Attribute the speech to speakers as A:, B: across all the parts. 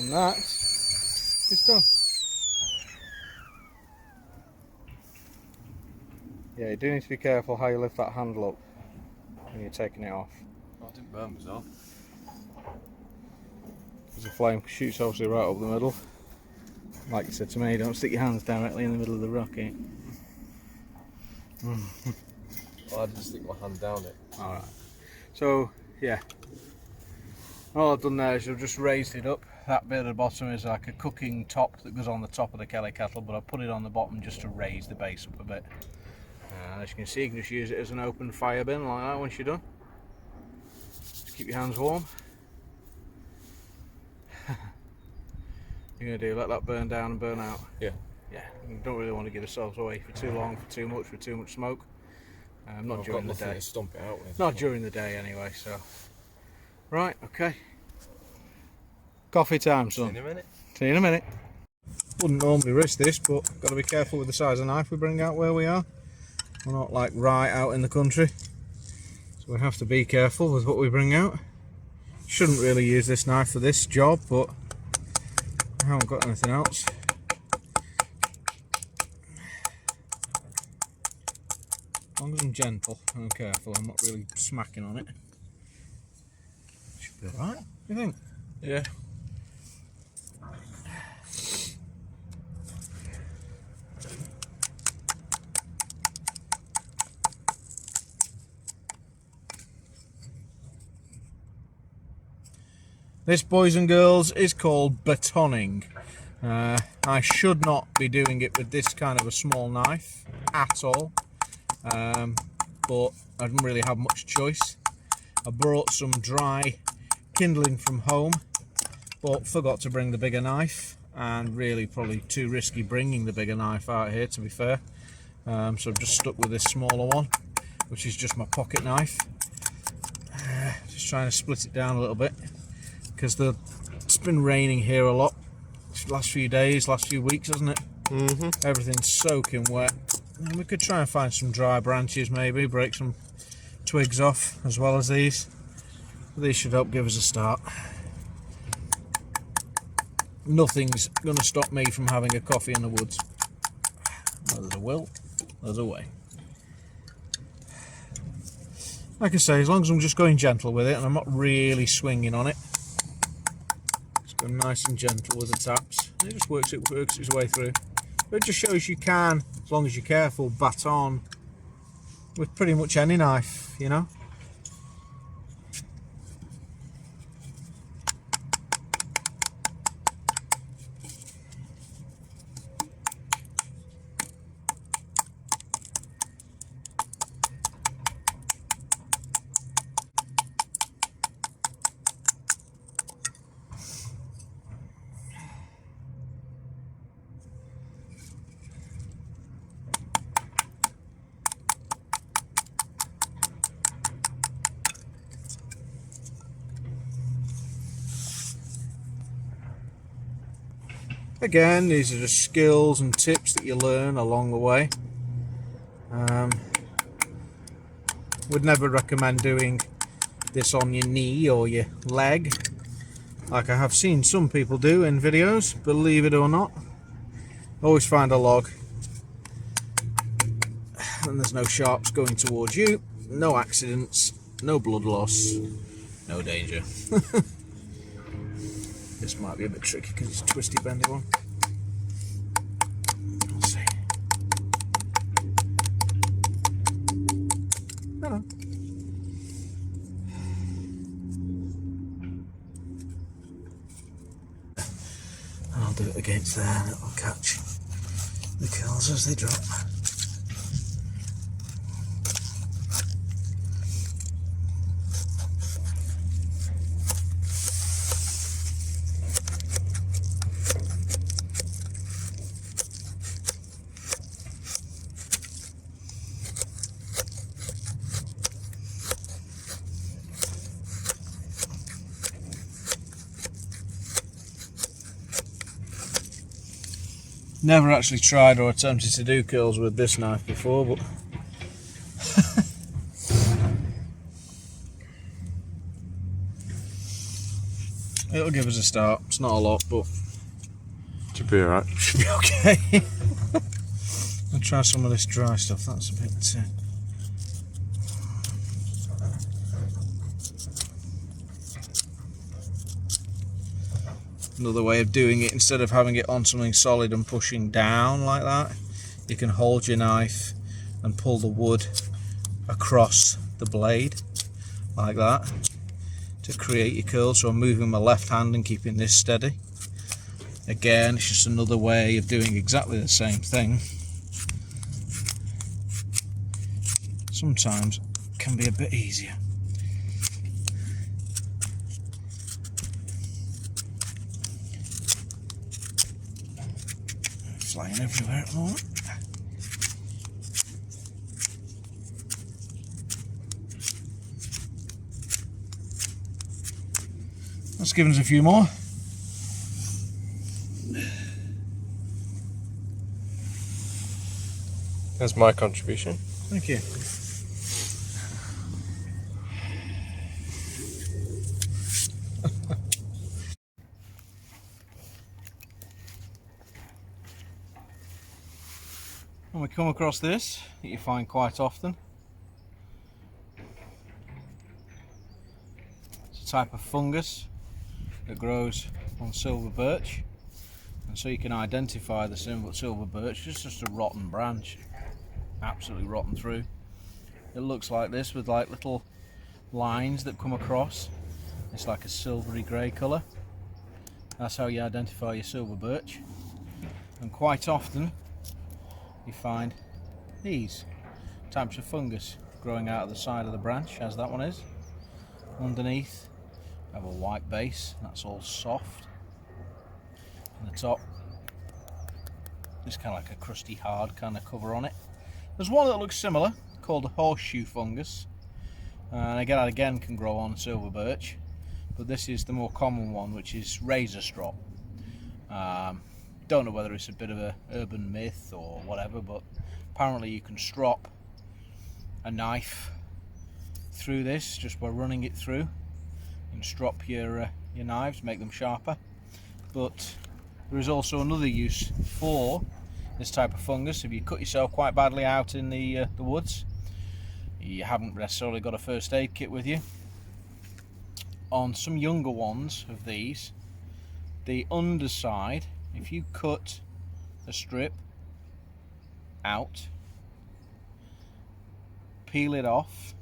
A: And that is done. Yeah, you do need to be careful how you lift that handle up when you're taking it off.
B: I didn't burn myself.
A: Because the flame shoots obviously right up the middle. Like you said to me, don't stick your hands directly in the middle of the rocket.
B: Well, I didn't stick my hand down it.
A: Alright. So, yeah. All I've done there is I've just raised it up. That bit at the bottom is like a cooking top that goes on the top of the Kelly kettle, but I put it on the bottom just to raise the base up a bit. And as you can see, you can just use it as an open fire bin like that once you're done. Just keep your hands warm. You're going to do, let that burn down and burn out.
B: Yeah.
A: Yeah, you don't really want to give yourselves away for too long, for too much smoke. Not during the day.
B: To stomp it out with.
A: Not during the day anyway, so. Right, okay. Coffee time, son.
B: See you in a minute.
A: See you in a minute. Wouldn't normally risk this, but got to be careful with the size of knife we bring out where we are. We're not like right out in the country, so we have to be careful with what we bring out. Shouldn't really use this knife for this job, but I haven't got anything else. As long as I'm gentle and careful, I'm not really smacking on it. Should be alright, what do you think?
B: Yeah.
A: This, boys and girls, is called batoning. I should not be doing it with this kind of a small knife at all, but I didn't really have much choice. I brought some dry kindling from home, but forgot to bring the bigger knife, and really probably too risky bringing the bigger knife out here, to be fair. So I've just stuck with this smaller one, which is just my pocket knife. Just trying to split it down a little bit, because it's been raining here a lot last few days, last few weeks, hasn't it? Everything's soaking wet. And we could try and find some dry branches, maybe break some twigs off as well as these. These should help give us a start. Nothing's going to stop me from having a coffee in the woods. Well, there's a will, there's a way. Like I say, as long as I'm just going gentle with it and I'm not really swinging on it. Go nice and gentle with the taps. It just works its way through. But it just shows you can, as long as you're careful, baton with pretty much any knife, you know. Again, these are just skills and tips that you learn along the way. Would never recommend doing this on your knee or your leg, like I have seen some people do in videos, believe it or not. Always find a log, and there's no sharps going towards you, no accidents, no blood loss, no danger. This might be a bit tricky because it's a twisty bendy one. Let's see. Hello. And I'll do it against there and it'll catch the kills as they drop. Never actually tried or attempted to do kills with this knife before, but It'll give us a start. It's not a lot, but
B: Should be alright.
A: should be okay. I'll try some of this dry stuff. That's a bit. Another way of doing it, instead of having it on something solid and pushing down like that, you can hold your knife and pull the wood across the blade like that to create your curl. So I'm moving my left hand and keeping this steady. Again, it's just another way of doing exactly the same thing. Sometimes it can be a bit easier. Flying everywhere at the moment. That's given us a few more.
B: That's my contribution.
A: Thank you. And we come across this that you find quite often. It's a type of fungus that grows on silver birch, and so you can identify the silver birch. It's just a rotten branch, absolutely rotten through. It looks like this with like little lines that come across. It's like a silvery grey colour. That's how you identify your silver birch. And quite often you find these types of fungus growing out of the side of the branch, as that one is. Underneath have a white base, that's all soft. And the top is kind of like a crusty hard kind of cover on it. There's one that looks similar called a horseshoe fungus, and again can grow on silver birch, but this is the more common one, which is razor strop. Don't know whether it's a bit of an urban myth or whatever, but apparently you can strop a knife through this just by running it through. You can strop your knives, make them sharper. But there is also another use for this type of fungus. If you cut yourself quite badly out in the woods, you haven't necessarily got a first aid kit with you. On some younger ones of these, the underside, if you cut a strip out, peel it off,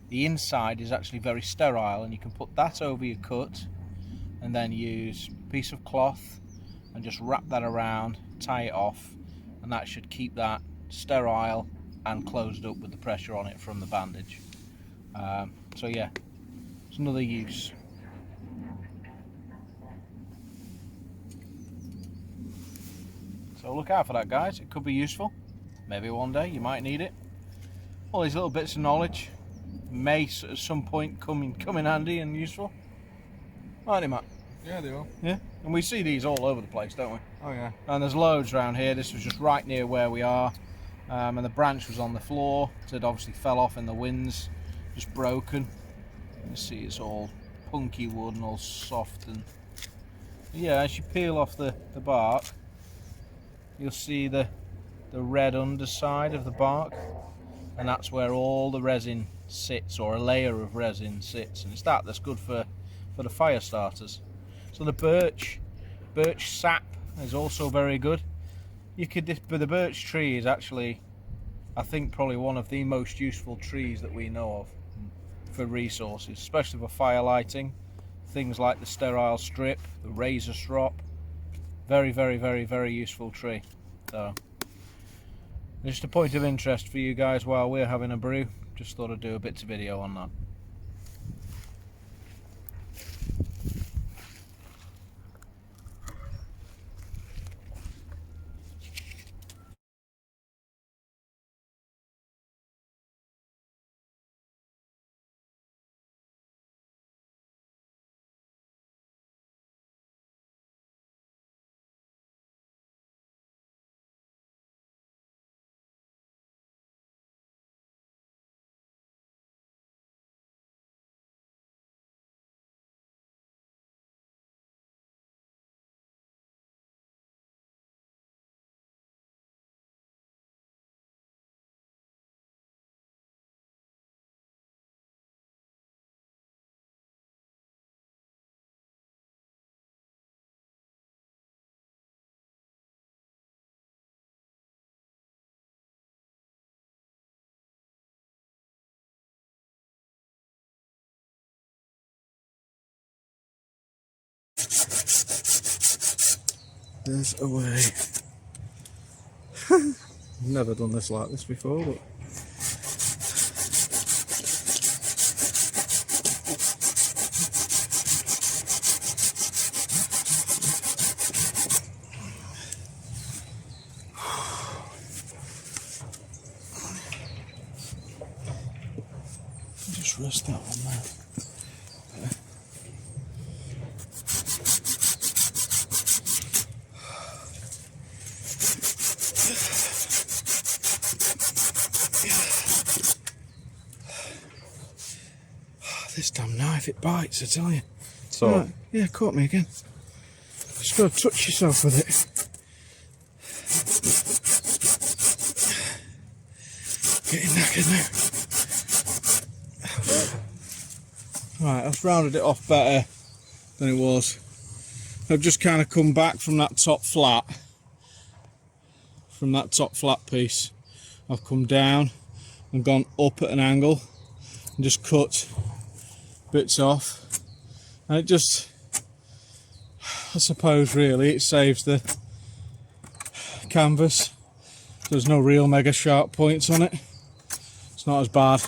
A: the inside is actually very sterile, and you can put that over your cut and then use a piece of cloth and just wrap that around, tie it off, and that should keep that sterile and closed up with the pressure on it from the bandage. So yeah, it's another use. So look out for that, guys. It could be useful. Maybe one day you might need it. All these little bits of knowledge may at some point come in handy and useful. Aren't they, Matt?
B: Yeah, they will.
A: Yeah, and we see these all over the place, don't we?
B: Oh yeah.
A: And there's loads around here. This was just right near where we are, and the branch was on the floor, so it obviously fell off in the winds, just broken. You see it's all punky wood and all soft, and yeah, as you peel off the bark, you'll see the red underside of the bark, and that's where all the resin sits, or a layer of resin sits, and it's that's good for the fire starters. So the birch sap is also very good. But the birch tree is actually, I think, probably one of the most useful trees that we know of for resources, especially for fire lighting. Things like the sterile strip, the razor strop, very, very, very, very useful tree. So just a point of interest for you guys while we're having a brew. Just thought I'd do a bits of video on that. There's a way. Never done this like this before, but just rest that one there. This damn knife, it bites, I tell you.
B: So,
A: Right, yeah, caught me again. Just got to touch yourself with it. Getting knackered now. Right, I've rounded it off better than it was. I've just kind of come back from that top flat. From that top flat piece. I've come down and gone up at an angle and just cut bits off. And it just, I suppose really, it saves the canvas. There's no real mega sharp points on it. It's not as bad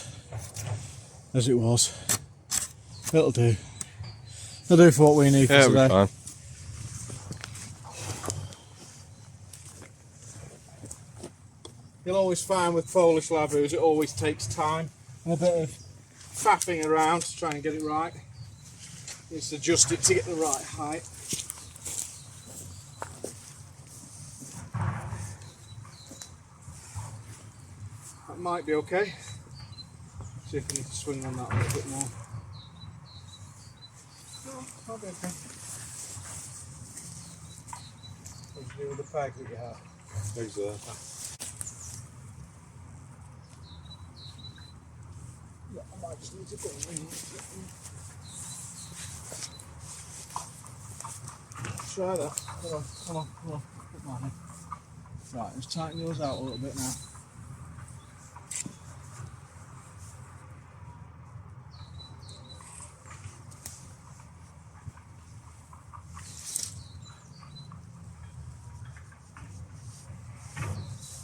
A: as it was. It'll do. It'll do for what we need for
B: yeah,
A: today.
B: it'll be fine.
A: You'll always find with Polish lavvus, it always takes time and a bit of faffing around to try and get it right. Just adjust it to get the right height. That might be okay. See if I need to swing on that a little bit more. No, that'll be okay. What do you do with the peg that you have?
B: Pegs there.
A: Yeah, I might just need to go in. Try that. Come on, come on, come on. Put mine in. Right, let's tighten yours out a little bit now.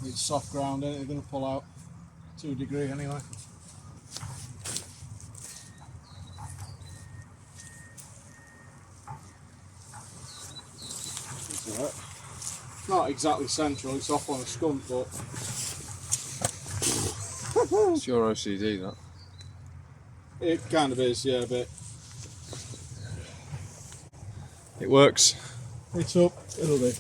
A: It's soft ground, ain't it? You're going to pull out 2 degrees anyway. It's alright. Not exactly central, it's off on a skunk, but
B: It's your OCD, that.
A: it kind of is, yeah, a bit.
B: It works.
A: It's up, it'll do.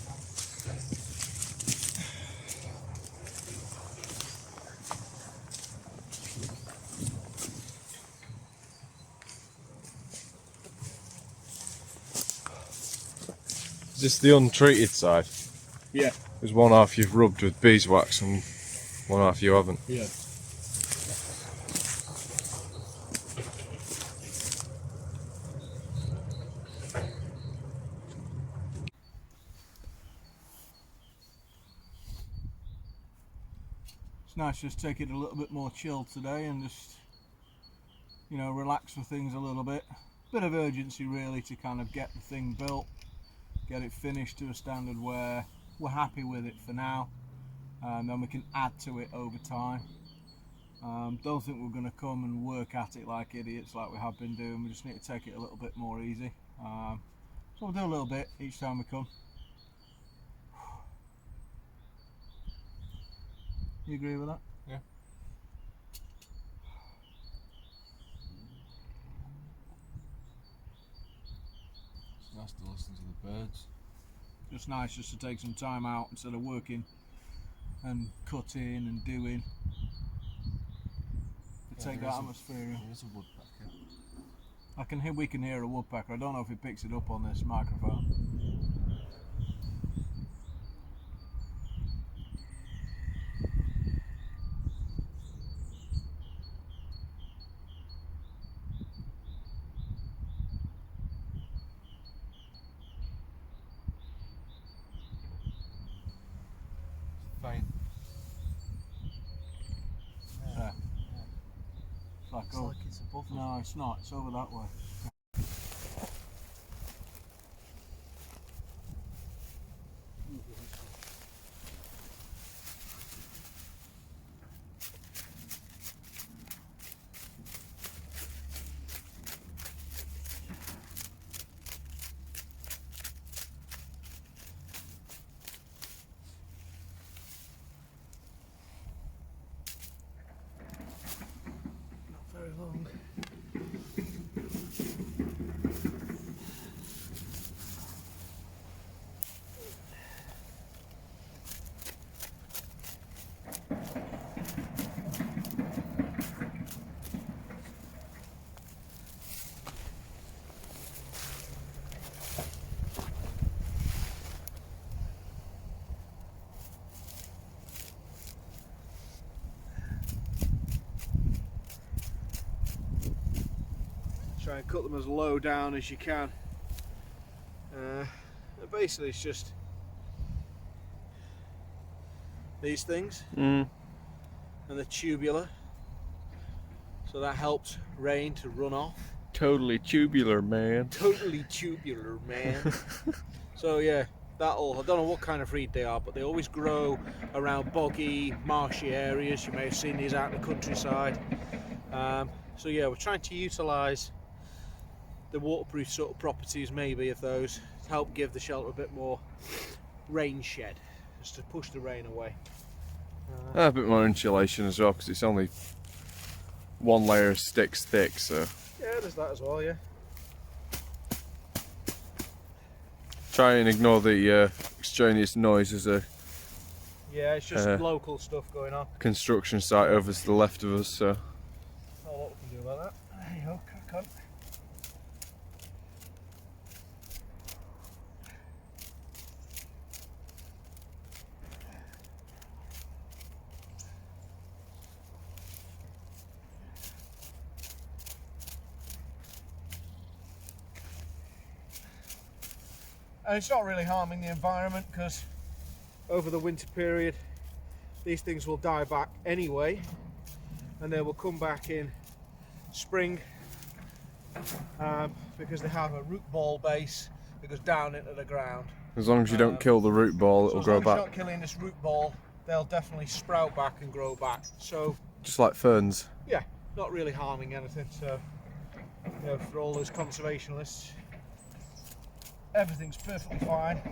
B: Is this the untreated side?
A: Yeah.
B: There's one half you've rubbed with beeswax and one half you haven't.
A: Yeah. It's nice just take it a little bit more chilled today and just, you know, relax with things a little bit. Bit of urgency really to kind of get the thing built, get it finished to a standard where we're happy with it for now, and then we can add to it over time. Don't think we're going to come and work at it like idiots like we have been doing. We just need to take it a little bit more easy. So we'll do a little bit each time we come. You agree with that?
B: Yeah. It's nice to listen to the birds.
A: Just nice just to take some time out instead of working and cutting and doing. To take that atmosphere in.
B: There is a woodpecker.
A: I can hear, we can hear a woodpecker. I don't know if it picks it up on this microphone.
B: Fine.
A: Yeah. It's like,
B: It's
A: oh,
B: like it's above us.
A: no, it's not. It's over that way. Try and cut them as low down as you can. Basically it's just these things and the tubular, so that helps rain to run off.
B: Totally tubular, man.
A: Totally tubular, man. So yeah, I don't know what kind of reed they are, but they always grow around boggy, marshy areas. You may have seen these out in the countryside. So yeah, we're trying to utilise the waterproof sort of properties maybe of those to help give the shelter a bit more rain shed, just to push the rain away.
B: A bit more insulation as well, because it's only one layer of sticks thick, so
A: Yeah, there's that as well, yeah.
B: try and ignore the extraneous noises.
A: Yeah, it's just local stuff going on.
B: Construction site over to the left of us, so
A: Not a lot we can do about that. There you go, crack on. And it's not really harming the environment, because over the winter period these things will die back anyway, and they will come back in spring because they have a root ball base that goes down into the ground.
B: as long as you don't kill the root ball, it'll grow
A: As long as
B: back.
A: you're not killing this root ball, they'll definitely sprout back and grow back. So
B: Just like ferns.
A: yeah, not really harming anything. So you know, for all those conservationists, everything's perfectly fine.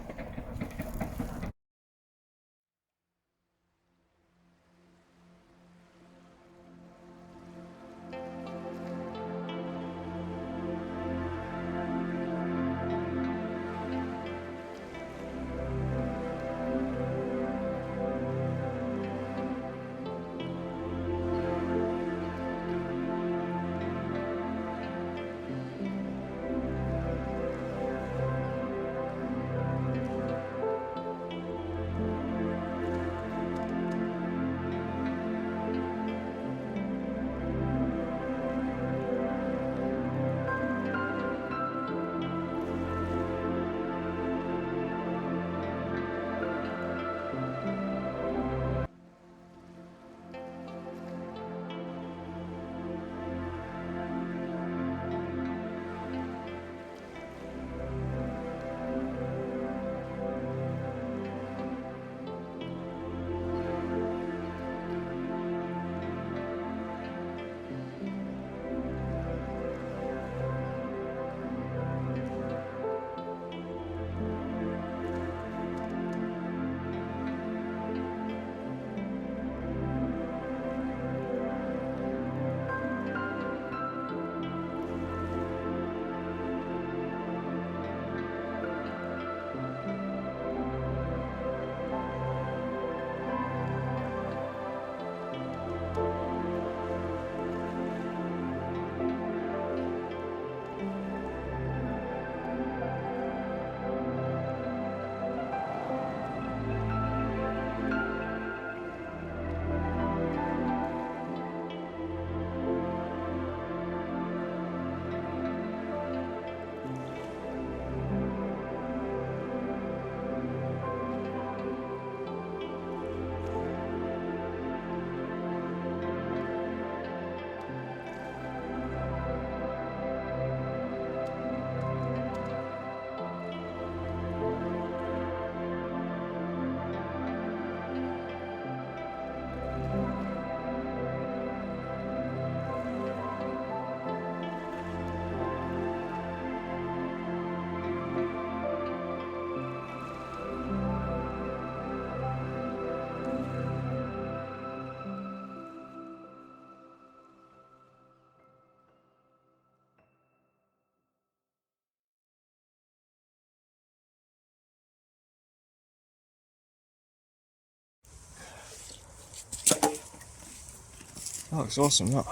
B: That looks awesome, that.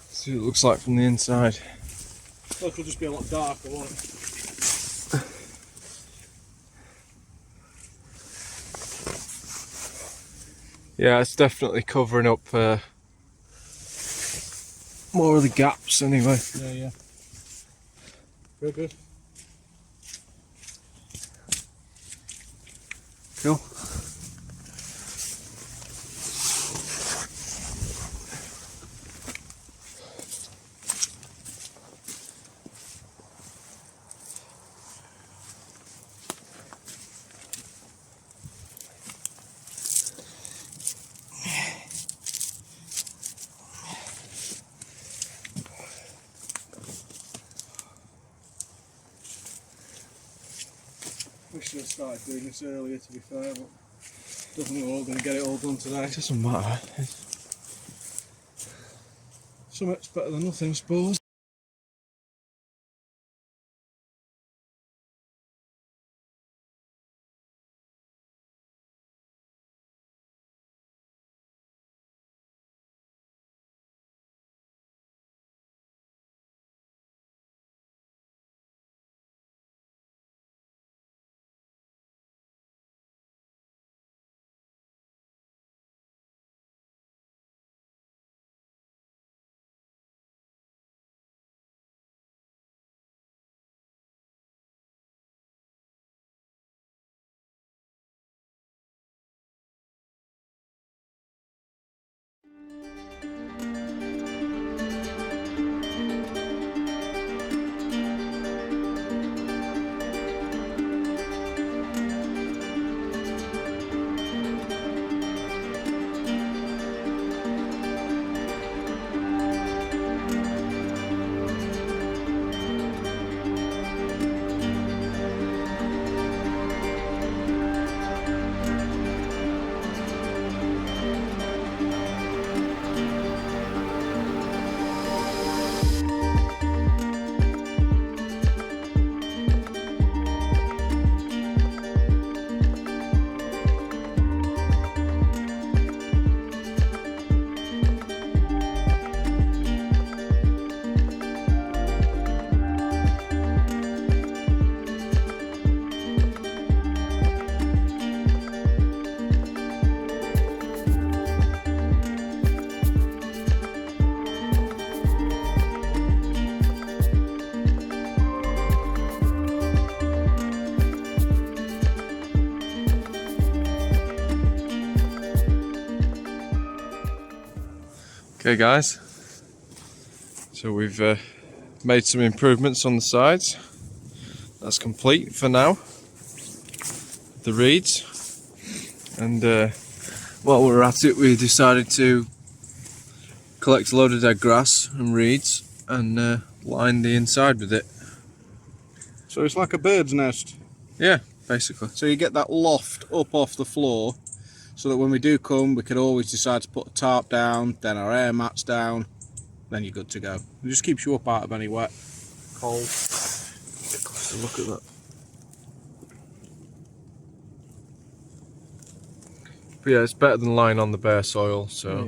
B: See what it looks like from the inside.
A: Well, it'll just be a lot darker, won't it?
B: Yeah, it's definitely covering up more of the gaps anyway.
A: Yeah, yeah. Very good.
B: Cool.
A: We should have started doing this earlier, to be fair, but doesn't look we're all going to get it all done today.
B: It doesn't matter.
A: So much better than nothing, I suppose.
B: Okay guys, so we've made some improvements on the sides. That's complete for now, the reeds, and while we're at it we decided to collect a load of dead grass and reeds and line the inside with it.
A: So it's like a bird's nest.
B: Yeah, basically.
A: So you get that loft up off the floor, so that when we do come, we can always decide to put a tarp down, then our air mats down, then you're good to go. It just keeps you up out of any wet, cold.
B: So look at that. But yeah, it's better than lying on the bare soil, so.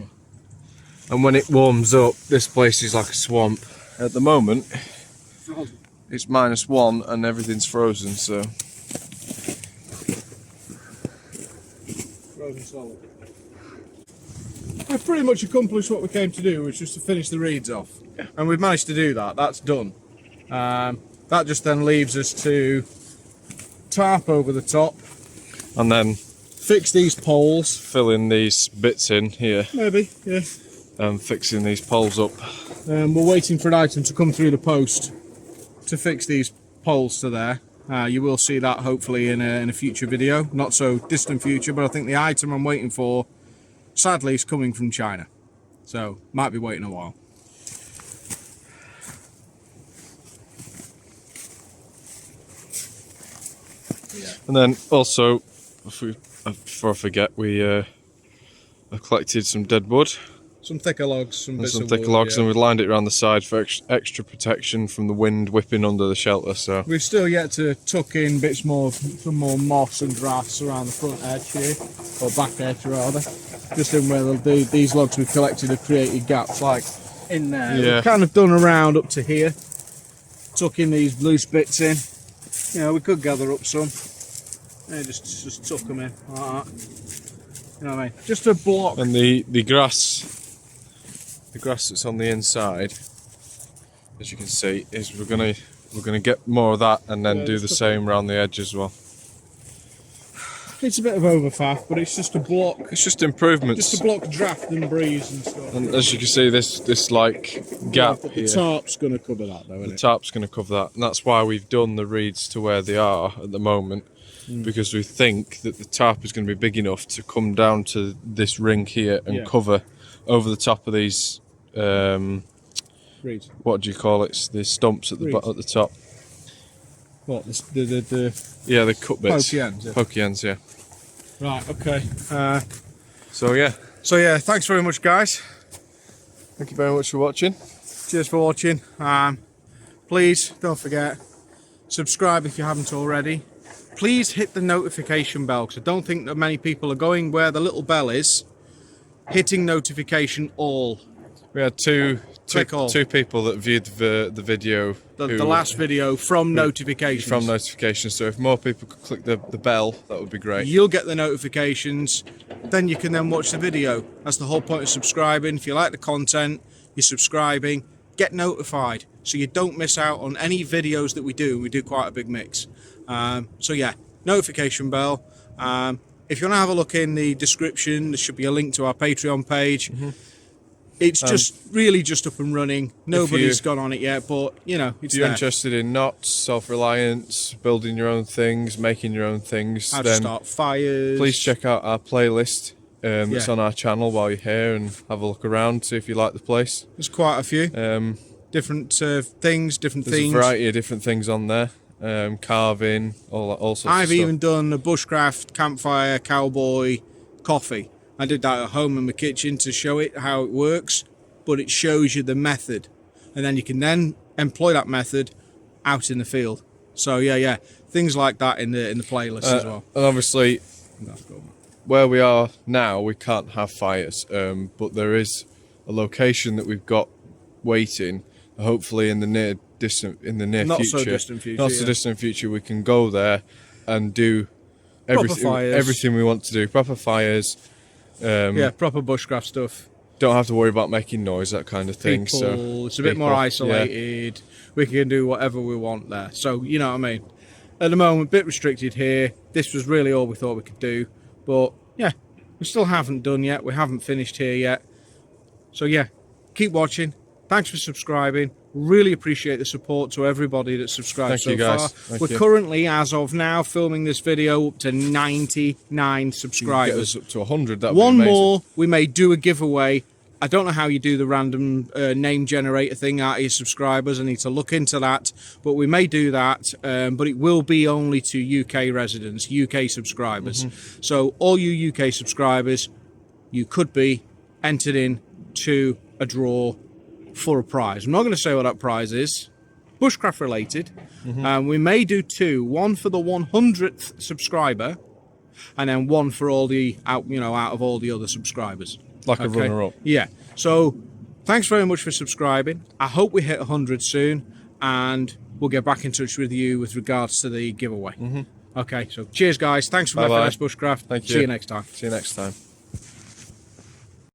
A: Yeah.
B: And when it warms up, this place is like a swamp. At the moment, it's -1 and everything's frozen, so.
A: Frozen solid. We've pretty much accomplished what we came to do, which was just to finish the reeds off.
B: Yeah.
A: And we've managed to do that, that's done. That just then leaves us to tarp over the top.
B: And then
A: Fix these poles.
B: filling these bits in here
A: Maybe, yeah.
B: and fixing these poles up.
A: We're waiting for an item to come through the post to fix these poles to there. You will see that hopefully in a future video, not so distant future, but I think the item I'm waiting for, sadly, is coming from China. So, might be waiting a while. Yeah.
B: And then also, before I forget, we have collected some dead wood.
A: Some thicker logs, some bits
B: Some
A: of
B: thicker
A: wood,
B: logs,
A: yeah.
B: and we lined it around the side for extra protection from the wind whipping under the shelter. So
A: We've still yet to tuck in bits more, some more moss and grass around the front edge here, or back edge rather. Just in where these logs we've collected have created gaps, like in there.
B: Yeah.
A: We've kind of done around up to here, tuck in these loose bits in. You know, we could gather up some. Yeah, just tuck them in like that. You know what I mean? Just a block.
B: and the grass the grass that's on the inside, as you can see, is we're gonna get more of that and then do the same around the edge as well.
A: It's a bit of overfaff, but it's just a block.
B: It's just improvements.
A: Just to block draft and breeze and stuff.
B: And as you can see, this like gap
A: the
B: here.
A: tarp's going to cover that, though, isn't
B: The
A: it?
B: tarp's going to cover that, and that's why we've done the reeds to where they are at the moment, because we think that the tarp is going to be big enough to come down to this ring here and cover over the top of these.
A: Reeds.
B: What do you call it? The stumps at the top.
A: What? The
B: Yeah, the cut bits.
A: pokey ends. Yeah.
B: Pokey ends, yeah.
A: Right. Okay.
B: So yeah.
A: So yeah, thanks very much, guys.
B: Thank you very much for watching.
A: Cheers for watching. Please don't forget, subscribe if you haven't already. Please hit the notification bell, because I don't think that many people are going where the little bell is, hitting notification all.
B: We had two
A: all.
B: people that viewed the video.
A: The last video from notifications.
B: From notifications. So if more people could click the bell, that would be great.
A: You'll get the notifications, then you can then watch the video. That's the whole point of subscribing. If you like the content, you're subscribing, get notified so you don't miss out on any videos that we do. We do quite a big mix. So yeah, notification bell. If you want to have a look in the description, there should be a link to our Patreon page. It's just really just up and running. Nobody's gone on it yet, but you know, it's
B: if you're
A: there.
B: interested in knots, self-reliance, building your own things, making your own things,
A: How to
B: then
A: start fires.
B: please check out our playlist that's on our channel while you're here, and have a look around, see if you like the place.
A: There's quite a few different things, different
B: There's
A: themes.
B: a variety of different things on there. Carving, all sorts of
A: I've
B: stuff.
A: even done a bushcraft, campfire, cowboy, coffee. I did that at home in my kitchen to show it how it works, but it shows you the method, and then you can then employ that method out in the field. So yeah, things like that in the playlist as well.
B: And obviously, where we are now, we can't have fires, but there is a location that we've got waiting. Hopefully, in the near
A: Not
B: future,
A: so distant future,
B: not so distant future, we can go there and do
A: fires.
B: everything we want to do. Proper fires.
A: Yeah, proper bushcraft stuff.
B: Don't have to worry about making noise, that kind of thing. So
A: It's a bit more isolated. We can do whatever we want there. So you know what I mean. At the moment, a bit restricted here. This was really all we thought we could do, but yeah, we still haven't done yet. We haven't finished here yet. So yeah, keep watching. Thanks for subscribing. Really appreciate the support to everybody that's subscribed so far. We're currently, as of now, filming this video up to 99 subscribers.
B: Get us up to 100. That'd
A: One
B: be amazing.
A: more, we may do a giveaway. I don't know how you do the random name generator thing out of your subscribers. I need to look into that, but we may do that. But it will be only to UK residents, UK subscribers. So all you UK subscribers, you could be entered in to a draw for a prize. I'm not going to say what that prize is. Bushcraft related. We may do two. One for the 100th subscriber, and then one for all the out of all the other subscribers.
B: Like a runner-up.
A: Yeah. So thanks very much for subscribing. I hope we hit 100 soon, and we'll get back in touch with you with regards to the giveaway. Okay. So cheers, guys. Thanks for my first bushcraft.
B: Thank you.
A: See you next time.
B: See you next time.